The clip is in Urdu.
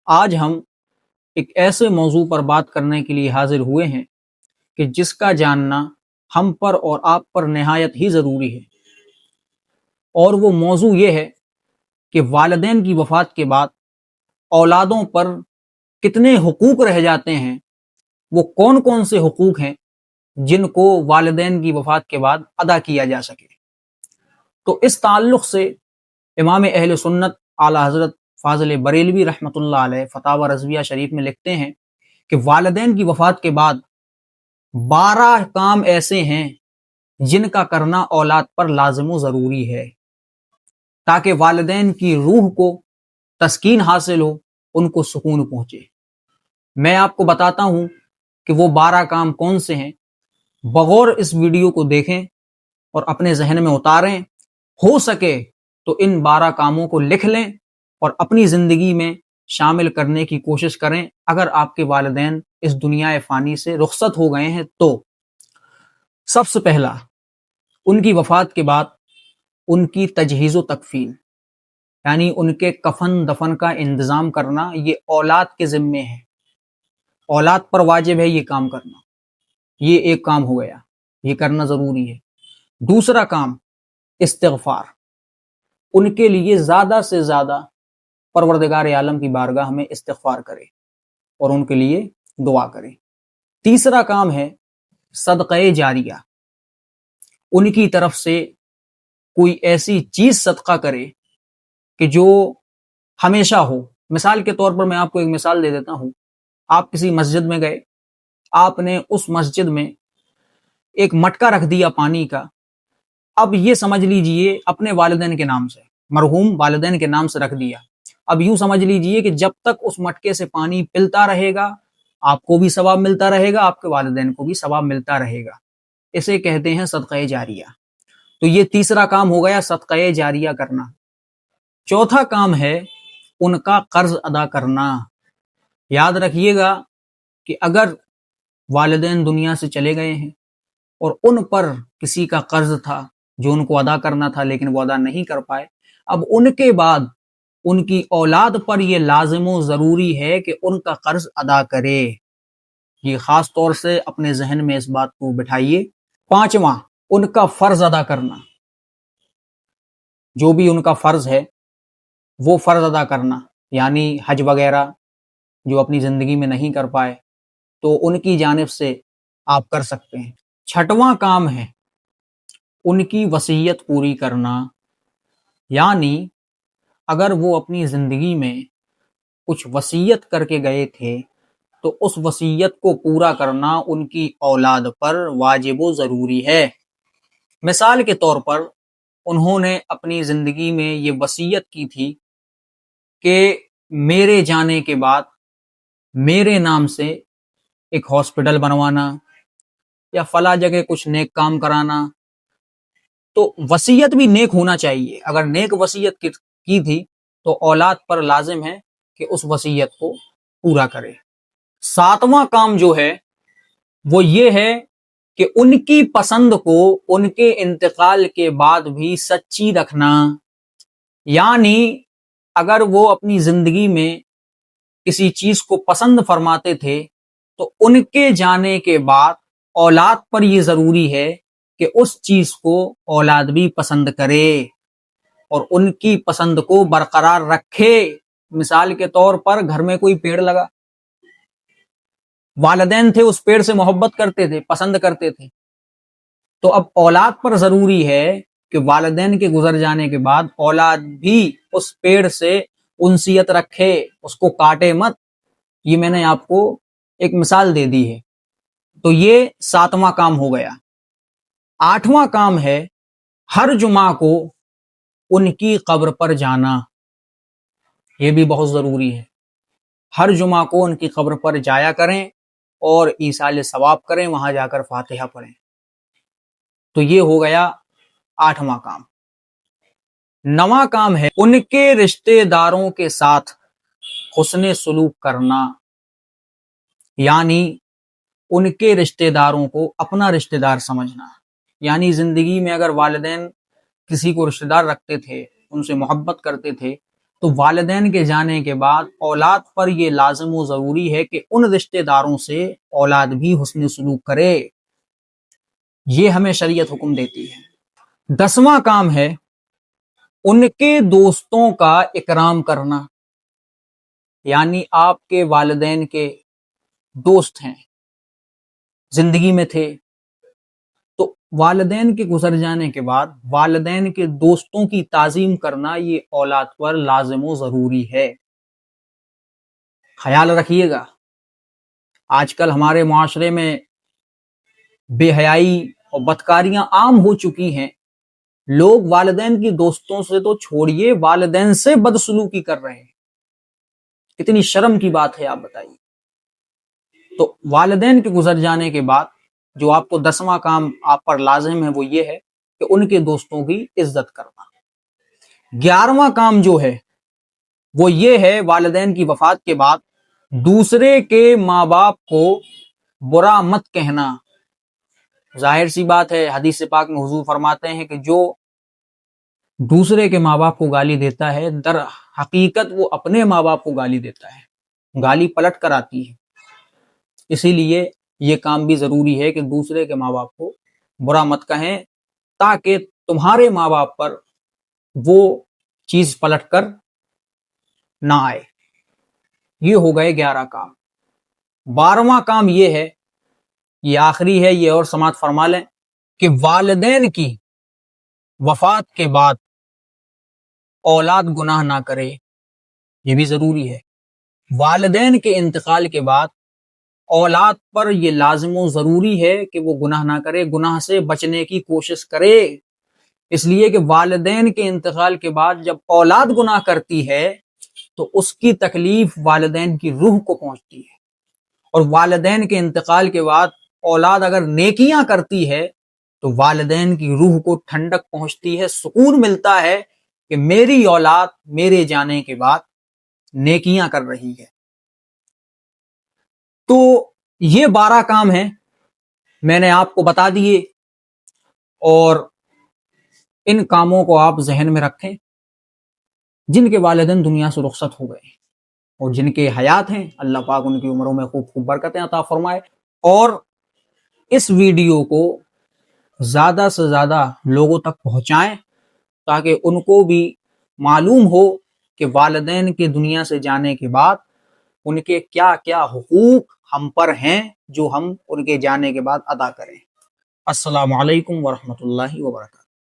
آج ہم ایک ایسے موضوع پر بات کرنے کے لیے حاضر ہوئے ہیں کہ جس کا جاننا ہم پر اور آپ پر نہایت ہی ضروری ہے، اور وہ موضوع یہ ہے کہ والدین کی وفات کے بعد اولادوں پر کتنے حقوق رہ جاتے ہیں، وہ کون کون سے حقوق ہیں جن کو والدین کی وفات کے بعد ادا کیا جا سکے۔ تو اس تعلق سے امام اہل سنت اعلیٰ حضرت فاضل بریلوی رحمۃ اللہ علیہ فتاوی رضویہ شریف میں لکھتے ہیں کہ والدین کی وفات کے بعد 12 کام ایسے ہیں جن کا کرنا اولاد پر لازم و ضروری ہے، تاکہ والدین کی روح کو تسکین حاصل ہو، ان کو سکون پہنچے۔ میں آپ کو بتاتا ہوں کہ وہ 12 کام کون سے ہیں۔ بغور اس ویڈیو کو دیکھیں اور اپنے ذہن میں اتاریں، ہو سکے تو ان 12 کاموں کو لکھ لیں اور اپنی زندگی میں شامل کرنے کی کوشش کریں اگر آپ کے والدین اس دنیا فانی سے رخصت ہو گئے ہیں تو۔ سب سے پہلا، ان کی وفات کے بعد ان کی تجہیز و تکفین، یعنی ان کے کفن دفن کا انتظام کرنا، یہ اولاد کے ذمے ہے، اولاد پر واجب ہے یہ کام کرنا۔ یہ ایک کام ہو گیا، یہ کرنا ضروری ہے۔ دوسرا کام، استغفار، ان کے لیے زیادہ سے زیادہ پروردگار عالم کی بارگاہ میں استغفار کرے اور ان کے لیے دعا کرے۔ تیسرا کام ہے صدقہ جاریہ، ان کی طرف سے کوئی ایسی چیز صدقہ کرے کہ جو ہمیشہ ہو۔ مثال کے طور پر میں آپ کو ایک مثال دے دیتا ہوں۔ آپ کسی مسجد میں گئے، آپ نے اس مسجد میں ایک مٹکا رکھ دیا پانی کا، اب یہ سمجھ لیجئے اپنے والدین کے نام سے، مرحوم والدین کے نام سے رکھ دیا۔ اب یوں سمجھ لیجئے کہ جب تک اس مٹکے سے پانی پلتا رہے گا آپ کو بھی ثواب ملتا رہے گا، آپ کے والدین کو بھی ثواب ملتا رہے گا۔ اسے کہتے ہیں صدقہ جاریہ۔ تو یہ تیسرا کام ہو گیا، صدقہ جاریہ کرنا۔ چوتھا کام ہے ان کا قرض ادا کرنا۔ یاد رکھیے گا کہ اگر والدین دنیا سے چلے گئے ہیں اور ان پر کسی کا قرض تھا جو ان کو ادا کرنا تھا لیکن وہ ادا نہیں کر پائے، اب ان کے بعد ان کی اولاد پر یہ لازم و ضروری ہے کہ ان کا قرض ادا کرے۔ یہ خاص طور سے اپنے ذہن میں اس بات کو بٹھائیے۔ پانچواں، ان کا فرض ادا کرنا، جو بھی ان کا فرض ہے وہ فرض ادا کرنا، یعنی حج وغیرہ جو اپنی زندگی میں نہیں کر پائے تو ان کی جانب سے آپ کر سکتے ہیں۔ چھٹواں کام ہے ان کی وصیت پوری کرنا، یعنی اگر وہ اپنی زندگی میں کچھ وصیت کر کے گئے تھے تو اس وصیت کو پورا کرنا ان کی اولاد پر واجب و ضروری ہے۔ مثال کے طور پر انہوں نے اپنی زندگی میں یہ وصیت کی تھی کہ میرے جانے کے بعد میرے نام سے ایک ہاسپٹل بنوانا یا فلاں جگہ کچھ نیک کام کرانا، تو وصیت بھی نیک ہونا چاہیے۔ اگر نیک وصیت کی تھی تو اولاد پر لازم ہے کہ اس وصیت کو پورا کرے۔ ساتواں کام جو ہے وہ یہ ہے کہ ان کی پسند کو ان کے انتقال کے بعد بھی سچی رکھنا، یعنی اگر وہ اپنی زندگی میں کسی چیز کو پسند فرماتے تھے تو ان کے جانے کے بعد اولاد پر یہ ضروری ہے کہ اس چیز کو اولاد بھی پسند کرے اور ان کی پسند کو برقرار رکھے۔ مثال کے طور پر گھر میں کوئی پیڑ لگا، والدین تھے اس پیڑ سے محبت کرتے تھے، پسند کرتے تھے، تو اب اولاد پر ضروری ہے کہ والدین کے گزر جانے کے بعد اولاد بھی اس پیڑ سے انسیت رکھے، اس کو کاٹے مت۔ یہ میں نے آپ کو ایک مثال دے دی ہے۔ تو یہ 7واں کام ہو گیا۔ 8واں کام ہے ہر جمعہ کو ان کی قبر پر جانا، یہ بھی بہت ضروری ہے۔ ہر جمعہ کو ان کی قبر پر جایا کریں اور ایصال ثواب کریں، وہاں جا کر فاتحہ پڑھیں۔ تو یہ ہو گیا 8واں کام۔ 9واں کام ہے ان کے رشتہ داروں کے ساتھ حسن سلوک کرنا، یعنی ان کے رشتہ داروں کو اپنا رشتہ دار سمجھنا۔ یعنی زندگی میں اگر والدین کسی کو رشتہ دار رکھتے تھے، ان سے محبت کرتے تھے، تو والدین کے جانے کے بعد اولاد پر یہ لازم و ضروری ہے کہ ان رشتہ داروں سے اولاد بھی حسن سلوک کرے، یہ ہمیں شریعت حکم دیتی ہے۔ 10واں کام ہے ان کے دوستوں کا اکرام کرنا، یعنی آپ کے والدین کے دوست ہیں، زندگی میں تھے، تو والدین کے گزر جانے کے بعد والدین کے دوستوں کی تعظیم کرنا یہ اولاد پر لازم و ضروری ہے۔ خیال رکھیے گا، آج کل ہمارے معاشرے میں بے حیائی اور بدکاریاں عام ہو چکی ہیں، لوگ والدین کی دوستوں سے تو چھوڑیے، والدین سے بدسلوکی کر رہے ہیں، کتنی شرم کی بات ہے آپ بتائیے۔ تو والدین کے گزر جانے کے بعد جو آپ کو 10واں کام آپ پر لازم ہے وہ یہ ہے کہ ان کے دوستوں کی عزت کرنا۔ 11واں کام جو ہے وہ یہ ہے والدین کی وفات کے بعد دوسرے کے ماں باپ کو برا مت کہنا۔ ظاہر سی بات ہے، حدیث پاک میں حضور فرماتے ہیں کہ جو دوسرے کے ماں باپ کو گالی دیتا ہے در حقیقت وہ اپنے ماں باپ کو گالی دیتا ہے، گالی پلٹ کر آتی ہے۔ اسی لیے یہ کام بھی ضروری ہے کہ دوسرے کے ماں باپ کو برا مت کہیں، تاکہ تمہارے ماں باپ پر وہ چیز پلٹ کر نہ آئے۔ یہ ہو گئے 11 کام۔ 12واں کام یہ ہے، یہ آخری ہے، یہ اور سماعت فرما لیں کہ والدین کی وفات کے بعد اولاد گناہ نہ کرے، یہ بھی ضروری ہے۔ والدین کے انتقال کے بعد اولاد پر یہ لازم و ضروری ہے کہ وہ گناہ نہ کرے، گناہ سے بچنے کی کوشش کرے، اس لیے کہ والدین کے انتقال کے بعد جب اولاد گناہ کرتی ہے تو اس کی تکلیف والدین کی روح کو پہنچتی ہے، اور والدین کے انتقال کے بعد اولاد اگر نیکیاں کرتی ہے تو والدین کی روح کو ٹھنڈک پہنچتی ہے، سکون ملتا ہے کہ میری اولاد میرے جانے کے بعد نیکیاں کر رہی ہے۔ تو یہ 12 کام ہیں، میں نے آپ کو بتا دیے، اور ان کاموں کو آپ ذہن میں رکھیں۔ جن کے والدین دنیا سے رخصت ہو گئے اور جن کے حیات ہیں، اللہ پاک ان کی عمروں میں خوب خوب برکتیں عطا فرمائے، اور اس ویڈیو کو زیادہ سے زیادہ لوگوں تک پہنچائیں تاکہ ان کو بھی معلوم ہو کہ والدین کے دنیا سے جانے کے بعد ان کے کیا کیا حقوق ہم پر ہیں جو ہم ان کے جانے کے بعد ادا کریں۔ السلام علیکم ورحمۃ اللہ وبرکاتہ۔